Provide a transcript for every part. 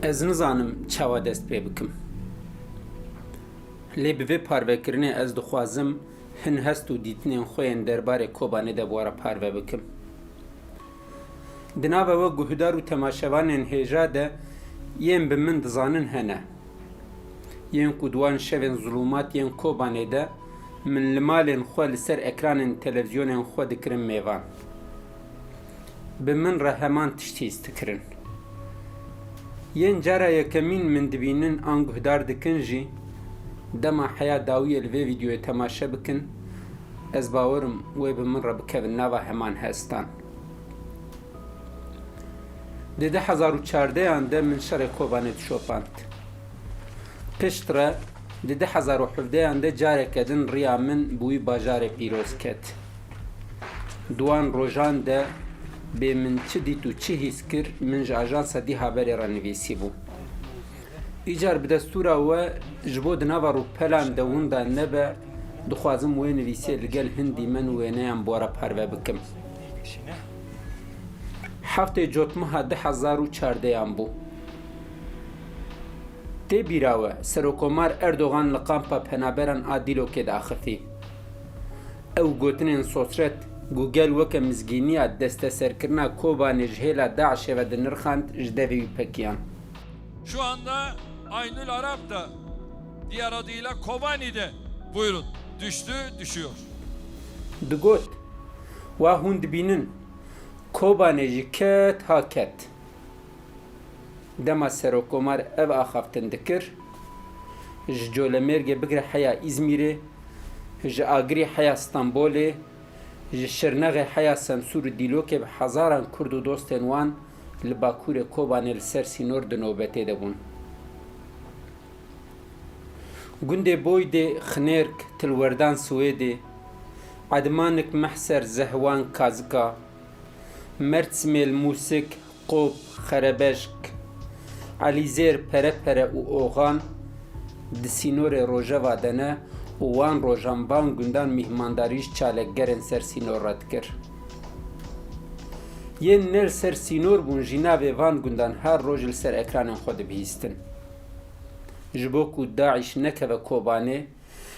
Ez nizanim çawa dest pê bikim. Lê bi vê parvekirinê ez dixwazim hin hest û dîtinên xwe yên derbarê Kobanê de wara parve bikim. Di nava we guhdar û temaşevanên hêja de yên bi min dizanin hene. Yên ku duan şevên zulûmatiyên Kobanê de min li malên xwe li ser ekranên televizyonên xwe dikirin mêvan. Bi min re heman tiştî hîs dikirin. Yên cara yekemîn min dibînin an guhdar dikin jî dema heya dawiyê li vê vîdyoyê temaşe bikin, ez bawerim wê bi min re bikevin nava heman hestan. Di 2014 de min şerê Kobanê dişopand. Pişt re di 2017 de careke din rêya min bûyî bajarê pîroz ket. Duan rojan de bê min çi dît û çi hîs kir min ji ajansa dî haberê re nivîsî bû. Îcar bi destûra we ji bo di nava rûpelan de hûn de nebe dixwazim wê nivîsiyê li gel hin dîmen û wêneyan bora parve bikim. Heftê cotmeha 2014 bû. Tê bîra we Serokkomar Erdogan li kampa penaberan a Dîlokê de axivî. Ew gotinên Sosret Gugel weke mizgîniya desteserkirina Kobanê ji hêla Daişê ve di nirxand ji devê wî pekiyan. Şu anda Aynül Arap da diğer adıyla Kobani'de buyurun düştü düşüyor. Digot wa hûn dibînin Kobanê jî ket ha ket. Dema Serokkomar ev axaftin dikir, ji Colemêrgê bigire heya İzmîrê, ji Agirê heya Stenbolê, ji Şirnexê heya Semsûr û Dîlokê bi hezaran Kurd û dostên wan li Bakurê Kobanê li ser sînor di nobetê de bûn. Gundê Boydê Xinêrk Tilwerdan Swêdê, Edmanik Mehser Zehwan Kazika, Mertsmêl Musik Qop Xerebeşk, Elîzêr Perepere û Oxan di sînorê Rojava de ne û wan rojan van gundan mîhmandarî ji çalekgerên ser sînor re dikir. Yên nêr ser sînor bûn jî navê van gundan her roj li ser ekranên xwe dibihîstin. Ji bo ku Daîş nekeve Kobanê,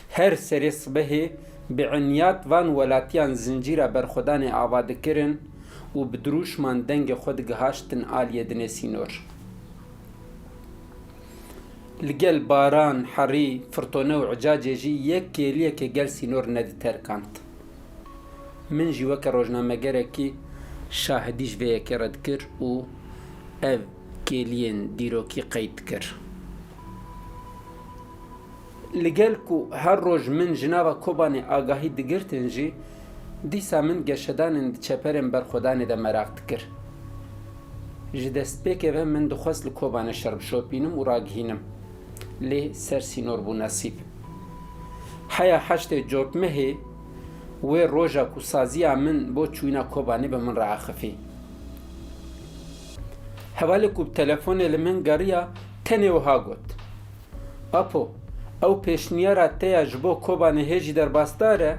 her serê sibehê bi inyat van welatiyan zincîra berxwedanê ava dikirin û bi dirûşman dengê xwe digihaştin aliyê dinê sînor. Li gel baran, herî, firtone û icacê jî yek kêliyekê gel sînor nediterkand. Min jî weke rojnamegerekî şahidî ji vê yekê re dikir û ev kêliyên dîrokî qeyd dikir. Li gel ku her roj min ji nava Kobanê agahî digirtin jî dîsa min geşedanên di çeperên berxwedanê de merak dikir. Ji destpêkê ve min dixwest li Kobanê şerbişopînim û ragihînim. Lê ser sînor bû nesîb. Heya heştê cotmehê wê roja ku saziya min bo çûyîna Kobanê bi min re axivî. Hevalê ku bi telefonê li min geriya tenê wiha got. Apo, ew pêşniyara te ya ji bo Kobanê hê jî derbasdar e?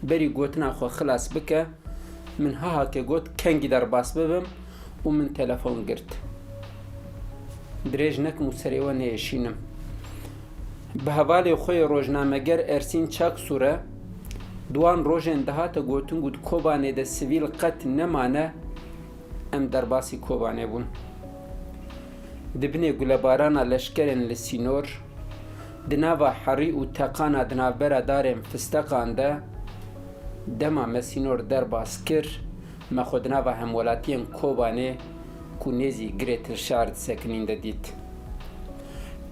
Berî gotina xwe xilas bike, min hahakê got kengî derbas bibim û min telefon girt. Dirêj nekim û serê we nêşînim. Bi hevalê xwe yê rojnameger Ersîn Çaksûr e, duan rojên dihate gotin got Kobanê de sivîl qet nemane, em derbasî Kobanê bûn. Di binê gulebarana leşkerên li sînor, di nava herî û teqana di navbera darên fisteqan de dema me sînor derbas kir, me xwe di nava hemwelatiyên Kobanê ku nêzî girê Tirşar disekinîn de dît.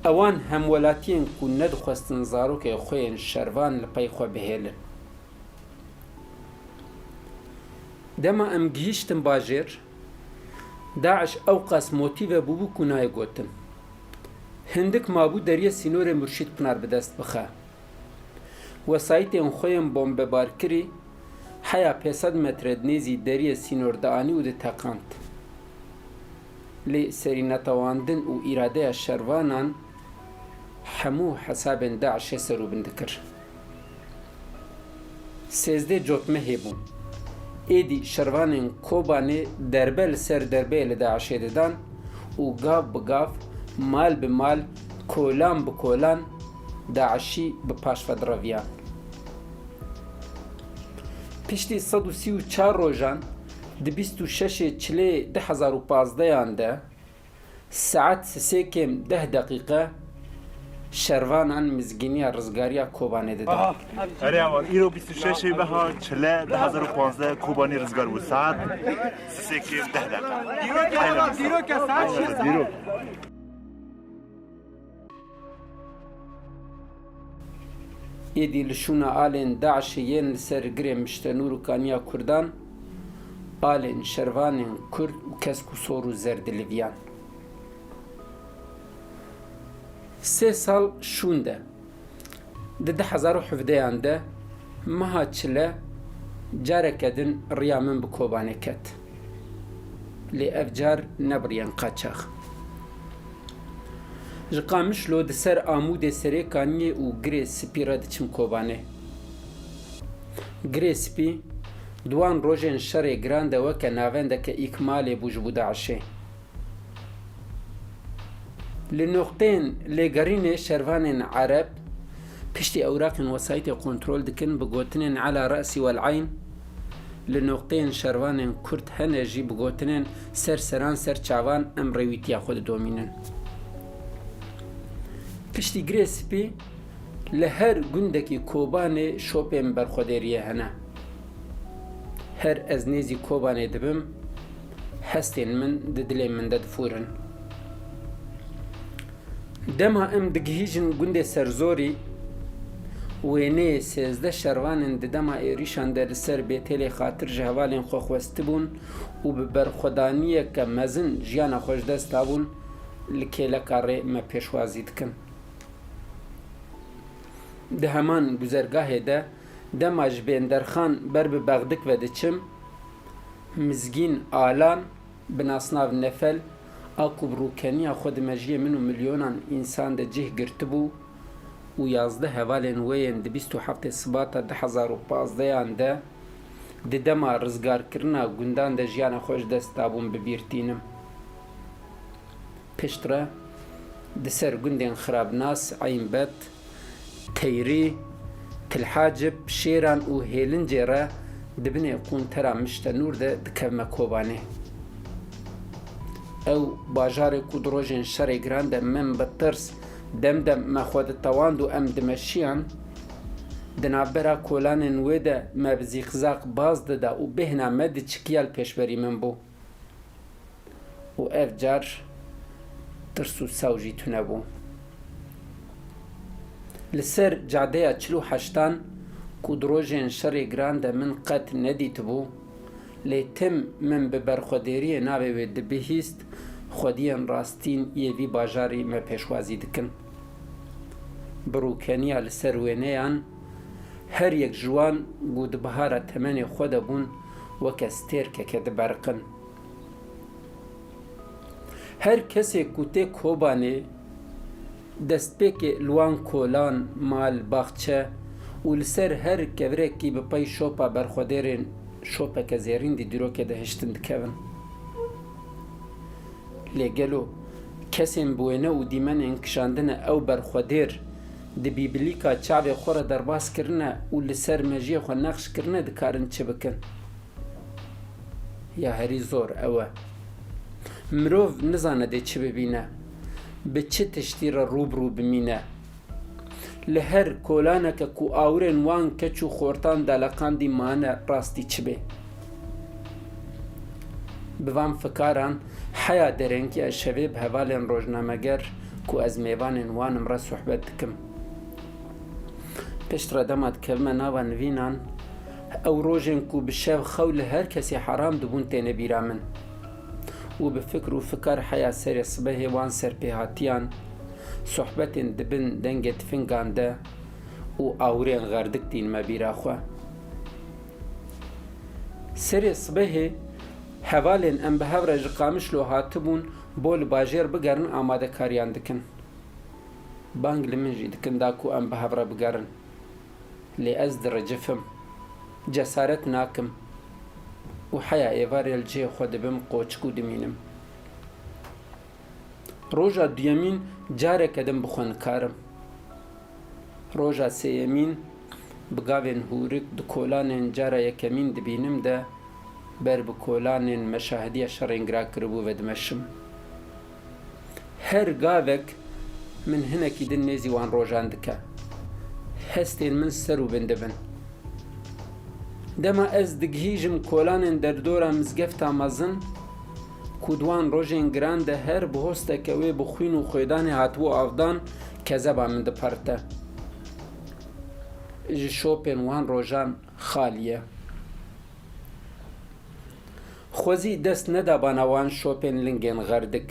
Ewan hemwelatiyên ku nedixwestin zarokê xwe yên şervan li pey xwe bihêlin. Dema em gihîştin bajêr, Daeş ew qas motîve bûbû ku nayê gotin. Hindik mabû deriyê sînorê Murşîd Pinar bi dest bixe. Wesayîtên xwe yên bombebarkirî heya 500 metre di nêzî deriyê sînor de anî û de teqand. Lê serînetewandin û îradeya şervanan hemû hesabên Daişê serûbin dikir. سێزدە جوتمە هێبوو ئێدی شەروانên Kobanê derbe li ser derbeyê li Daişê didan û gav bi gav mal bi mal kolan bi kolan Daişî bi paşvedireviyan. Piştî 134 rojan di 26 çilê 2015 de saet 3 10 deqîqe şervanan mizgîniya rizgariya Kobanê didan. Eryaman, îro 26 meha çile 2015 Kobanî rizgar bû saet 3 10 deqîqe. Dîrok. Êdî li şûna alên Daişê yên li ser girê Miştenûr û Kaniya Kurdan, alên şervanên Kurd û kesk û sor û zer diliviyan. 3 sal şûn de di 2017 de meha çile careke din riya min bi Kobanê ket. Lê ev car nebiriyen qaçax. Ji Qamişlo di ser Amûdê serê Kaniyê û girê spî re diçim Kobanê. Girê spî duan rojên şerê giran de weke navendeke îkmalê bû ji bo Daişê. Li noxteyên lêgerînê şervanên Ereb piştî ewraqên wesayîtê kontrol dikin bi gotinên Ala Resî wel Eyn, li noxteyên şervanên Kurd hene jî bi gotinên ser seran ser çavan em rêwîtiya xwe didomînin. Piştî girê spî li her gundekî Kobanê şopên berxwedêriyê hene. Her ez nêzî Kobanê dibim, hestên min di dilê min de difûrin. Dema em digihîjin gundê serzorî wêneyê 13 şervanên di dema êrîşan de li ser bêtelê xatir ji hevalên xwe xwestibûn û bi berxwedaniyeke mezin jiyana xwe ji dest dabûn li kêleka rê me pêşwazî dikin. Di heman guzergahê de dema ji Bênderxan ber bi Bexdik ve diçim, mizgîn alan bi nasnav Nefel a ku bi rûkeniya xwe di mejiyê min û milyonan însan de cih girtibû û 11 hevalên wê yên di 27 Sibata 2015 de di dema rizgarkirina gundan de jiyana xwe ji dest dabûn bibîrtînim. Piştre di ser gundên Xirabnas, Eynbet, Teyrî, Tilhacib, Şêran û Hêlincê re di binê quntera Miştenûr de dikevme Kobanê. Ew bajarê ku di rojên şerê giran de min bi tirs demdem me xwe ditewand û em dimeşiyan, di navbera kolanên wê de me bi zîqzaq baz dida û bêhna me di çikiyal pêşberî min bû. û ev car tirs û sew jî tune bû. Li ser cadeya 48 ku di rojên şerê giran de min qet nedîtibû, lê tim min bi berxwedêriyê navê wê dibihîst, xwediyên rastîn yê vî bajarî me pêşwazî dikin. Bi rûkeniya li ser wêneyan, her yek ji wan ku di bihara temenê xwe de bûn weke stêrkeke diberiqin. Her kesê ku tê Kobanê destpêkê li wan kolan, mal, baxçe û li ser her kevrekî bi pey şopa berxwedêrên şopeke zêrîn dî dîrokê de hiştin dikevin. Lê gelo kesên bi wêne û dîmenên kişandine ew berxwedêr di bîbilîka çavê xwe re derbas kirine û li ser mejiyê xwe nexş kirine dikarin çi bikin? Ya herî zor ew e. Mirov nizane dê çi bibîne, bi çi tiştî re rûbirû bimîne. Li her kolaneke ku awirên wan keç û xortan daleqandî mane rastî çi bê? Bi van fikaran heya derengî şevê bi hevalên rojnameger ku ez mêvanên wanim re sohbet dikim. Piştre dema dikevime nava nivînan, ew rojên ku bi şev xew li her kesî heram dibûn têne bîra min. û bi fikr û fikar heya serê sibehê wan serpêhatiyan, sohbetên dibin dengê tifingan de û awirên xerdik dîn me bîra xwe. Serê sibehê hevalên em bi hev re ji Qamişlo hatibûn bo li bajêr bigerin amadekariyan dikin. Bang li min jî dikin da ku em bi hev re bigerin. Lê ez direcifim. جەسارەت ناکەم و حەیا ئێوارێ لە جێ خۆ دەبم قۆچک و دمینم. ڕۆژە دویەمین جارێکە دەم بخۆنکارم. ڕۆژە سێیەمین بگاوێن هورک دو کۆلانێن جارە یەکەمین دبینم دە بەر بە کۆلانێن مەشاهدیە شەڕێنگرا کردبوو بە دمەشم. هەر گاوێک من هەنێکی دن نێزی وان ڕۆژان دکە. هەستێن من سەر و بندبن. دەما ئەس دگهیژم کۆلانێن دەردۆرە مزگەفتا مەزن کو دوان ڕۆژێن گراندە هەر بهۆستەکەوێ بخوین و خۆیدانی هاتووە ئاودان کە زەبا من دپەرتە. ji şopên wan rojan xaliye. Xwezî dest neda bana wan şopên lingên xerdik.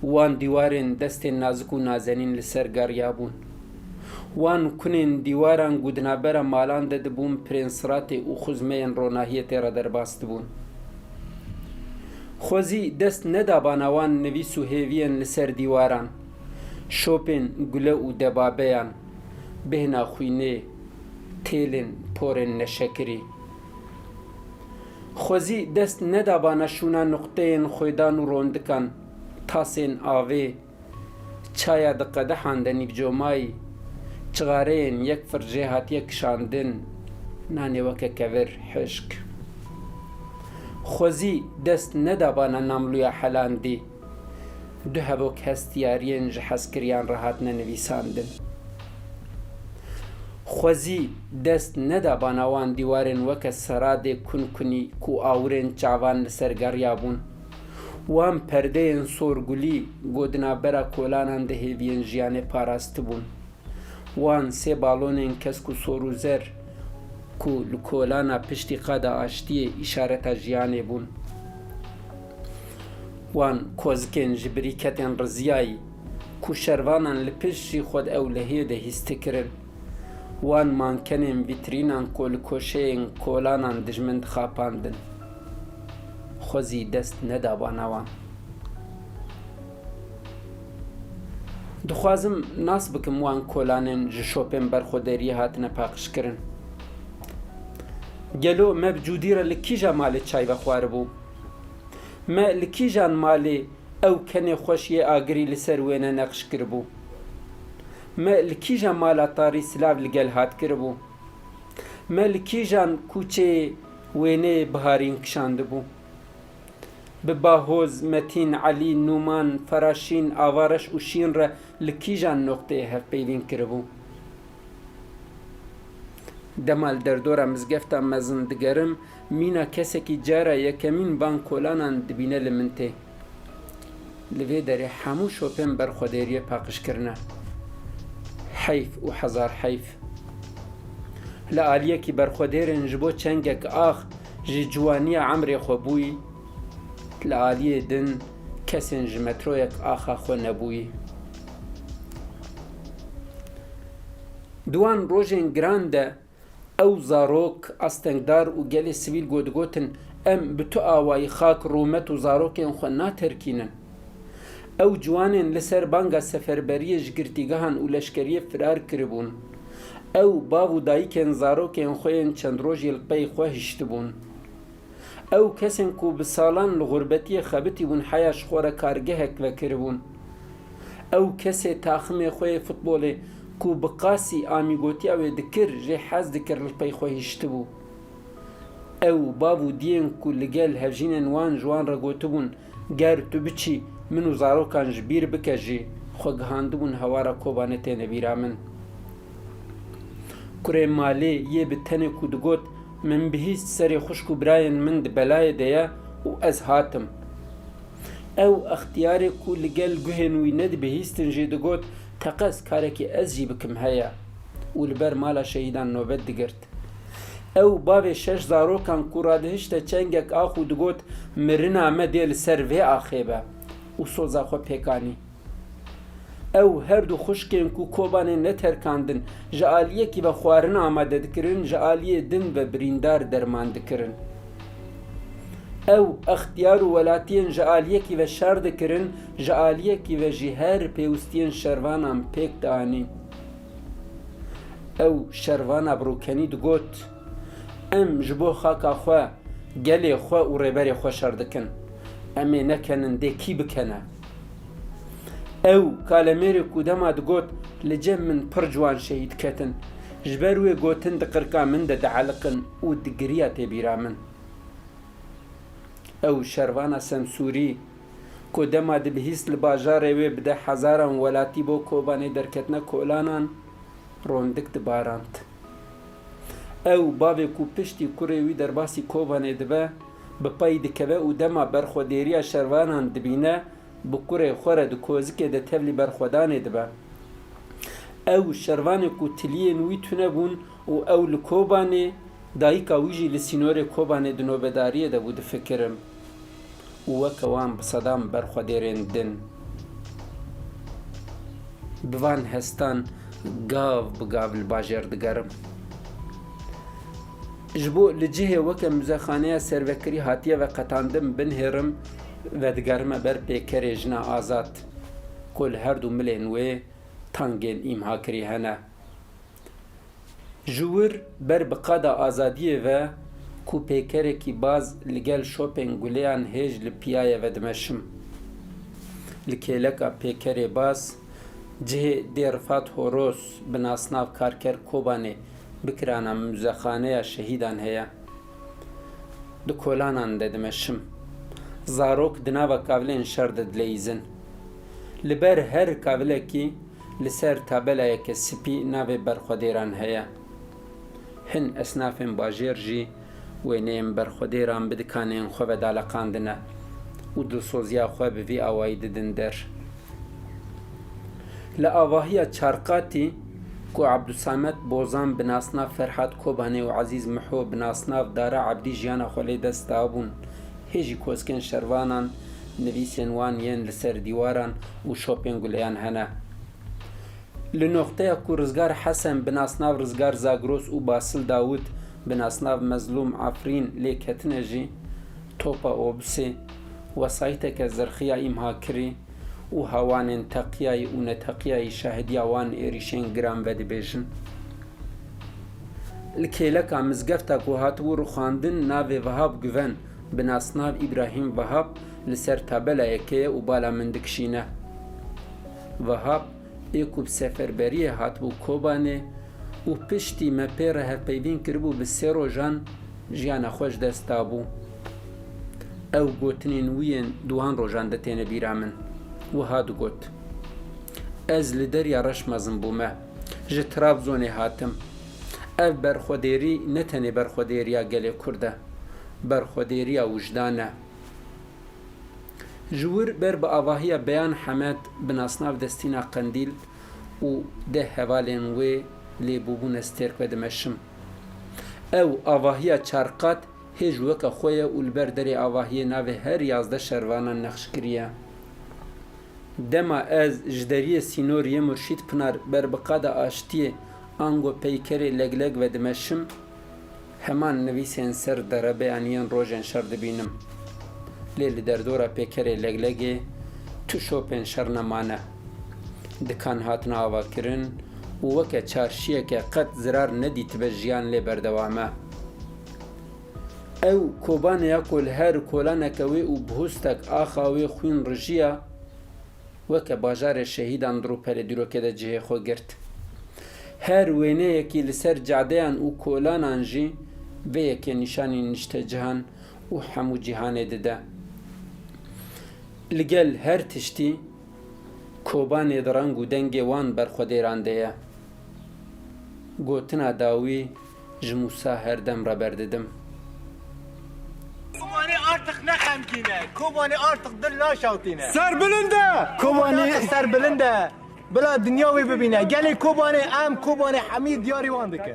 Wan dîwarên destên nazik û nazenîn li ser geriya bûn. Wan kunên dîwaran gudnabera malan de dibûn prênsiratê û xuzmeyên ronahiyê tê re derbas dibûn. Xwezî dest neda bana wan nivîs û hêviyên li ser dîwaran, şopên gule û debabeyan, bêhna xwînê, têlên porên neşekirî. Xwezî dest neda bana şûna nuqteyên xwêdan û rondikan, tasên avê, çaya di qedehan de nîvcomayî, çixareyên yek fircê hatiye kişandin, nanê weke kevir hişk. Xwezî dest neda bana namlûya helandî, du hevok hestiyariyên ji hezkiriyan re hatine nivîsandin. Xwezî dest neda bana wan dîwarên weke seradê kunkunî ku awirên çavan li ser geriya bûn. Wan perdeyên sorgulî godinabera kolanan de hêviyên jiyanê parastibûn. Wan sê balonên kesk û sor û zer ku li kolana piştî qada aştiyê îşareta jiyanê bûn. Wan kozikên ji birîketên riziyayî ku şervanan li pişt jî xwe ewlehiyê de hîstikirin. Wan mankenên vîtrînan ku li koşeyên kolanan dijmin dixapandin. Xwezî dest neda bana wan. Dixwazim nas bikim wan kolanên ji şopên berxwederiyê hatine paqijkirin. Gelo me bi cûdî re li kîja malê çay vexwaribû? Me li kîjan malê ew kenê xweş yê agirî li ser wêne neqş kiribû? Me li kîjan mala tarî silav li gel hat kiribû? Me li kîjan kûçeyê wêneyê biharîn kişandibû? Bi Bahoz, Metin, Elî, Nûman, Feraşîn, Avareş û Şîn re li kîjan noqteyê hevpeyvîn kiribû? Dema li derdora mizgefta mezin digerim, mîna kesekî cara yekemîn van kolanan dibîne li min tê. Li vê derê hemû şopên berxwederiyê paqijkirine. Heyf û hezar heyf. Li aliyekî berxwedêrên ji bo çengek ax ji ciwaniya emrê xwe bûyî, li aliyê din kesên ji metroyek axa xwe nebûyî. Duwan rojên giran de ew zarok, astengdar û gelê sivîl godigotin em bi tu awayî xak, rûmet û zarokên xwe naterkînin. Ew ciwanên li ser banga seferberiyê ji girtîgehan û leşkeriyê firar kiribûn. Ew bav û dayîkên zarokên xwe yên çend rojî li pey xwe hiştibûn. Ew kesên ku bi salan li xurbetiyê xebitî bûn heya ji xwe re kargehek vekiribûn. Ew kesê taximê xwe yê futbolê ku bi qasî amîgotiya wê dikir jê hez dikir li pey xwe hiştibû. Ew bav û diyên ku li gel hevjînên wan ji wan re gotibûn ger tu biçî min û zarokan ji bîr bike jî xwe gihandibûn hewara kobanê têne bîra min. Kurê malê yê bi tenê ku digot min bihîst serê xuşk û birayên min di belayê de ye û ez hatim. Ew extiyarê ku li gel guhên wî nedibihîstin jê digot teqez karekî ez jî bikim heye û li ber mala şehîdan nobet digirt. Ew bavê şeş zarokan ku radihişte çengek ax û digot mirina me dê li ser vê axê be û soza xwe pêkanî. Ew her du xuşkên ku kobanê neterkandin ji aliyekî ve xwarin amade dikirin, ji aliyê din ve birîndar derman dikirin. Ew extiyar û welatiyên ji aliyekî ve şer dikirin, ji aliyekî ve jî her pêwîstiyên şervanan pêk dianîn. Ew şervana birûkenî digot ام جبو خاکا خوا گلی خوا و ریبری خوا شردکن امی نکنن ده کی بکنه او کالمیر کودما دگوت لجم من پر جوان شهید کتن جبروی گوتن دقرقا من ده دعلقن و دگریا تبیرا من او شروانا سمسوری کودما ده بهیس لباجاره وی بده هزاران ولاتی بو کوبانه درکتنه کولانان روندک دباراند او باوی کو پشتی کوری وی در باسی کوبانه دبه بپای دکبه او دما برخودیریا شروانان دبینه بکوری خوره د کوزکه د تبلی برخودانه دبه او شروان کو تلین وی تونه بون او لکوبانه دایکا ویجی لسینور کوبانه د نوبداریه ده بود فکرم وکوان بصدام برخودیرین دن بوان هستان گاو بگاو الباجر دگرم جبو لجهه وکه مزخانه سروکری هاتیه و قطاندم بنهرم و دگرمه بر پیکر جنا آزاد کل هر دو ملین و تانگین ایمها کری هنه جور بر بقادا آزادیه و کو پیکره کی باز لگل شوپنگ گلیان هیج لپیایه و دمشم لکیلکا پیکره باز جه دیرفات هوروس بناسناف کارکر کوبانه بکرانم مزخانه شهیدان هیا دو کولانان ددمشم زاروک دناوا کاولین شردد لیزن لبر هر کاوله کی لسر تابلای که سپی ناوی برخودیران هیا هن اسنافن باجیر جی وینیم برخودیران بدکانین خواه دالقاندنه و دلسوزیا خواه بوی آوائی ددن در لآواهی چارقاتی کو عبدالصمد بوزان بناسناف فرحات کوبانه و عزیز محو بناسناف داره عبدی جیانا خولی دست آبون هیجی کوسکن شروانان نویسین وان ین لسر دیواران و شوپینگولیان هنه لنقطه کو رزگار حسن بناسناف رزگار زاگروس و باسل داود بناسناف مظلوم عفرین لیکتنه جی توپا اوبسی وسایته که زرخیا ایمها کری و هوان تقیای و نتقیای شاهدی وان ایریشین گرام و دبیجن الکیلک مزگفتا کو هاتو رو خواندن ناو وهاب گون بناسناو ابراهیم وهاب لسر تابلا یکه و بالا مندکشینه وهاب ایکوب سفربریه هاتو کوبانه و پشتی مپیره هفپیوین کربو بسه روژان جیانا خوش دستابو او گوتنین وین دوان روژان دتینه بیرامن و هادو گوت از لدریا رشمزم بومه جه ترابزونی هاتم او برخودیری نتنی برخودیریا گلی کرده برخودیریا وجدانه جور بر با آواهی بیان حمد بناسناف دستینا قندیل و ده حوالین وی لیبوبون استرک و دمشم او آواهی چارقات هیچ وکا خویه و البردری آواهی ناوی هر یازده شروانا نقش کریه دما از جدری سینوری مرشید پنار بر بقاد آشتی آنگو پیکری لگلگ و دمشم همان نویسین سر داره بیانیان روژن شرد بینم لیل در دورا پیکری لگلگی تو شوپن شر نمانه دکان هاتنا آوا کرن و وکه چارشیه که قد زرار ندیت به جیان لی بردوامه او کوبان یاکل هر کولانکوی و بهستک آخاوی خوین رجیه وکه باجار شهیدان درو پر دیرو که ده جه خو گرد هر وینه یکی لسر جعدیان و کولانان جی و یکی نشانی نشت جهان و همو جهان دده لگل هر تشتی کوبان درنگ و دنگ وان بر خودیران ده گوتنا داوی جموسا هر دم را برددم کوبانی artık ne xemkine, Kobani artık dil naşavtine. سر بلنده Kobani ser bilinde, بلا دنیاوی ببینه. گلی Kobani ام Kobani حمید یاری وان دکه.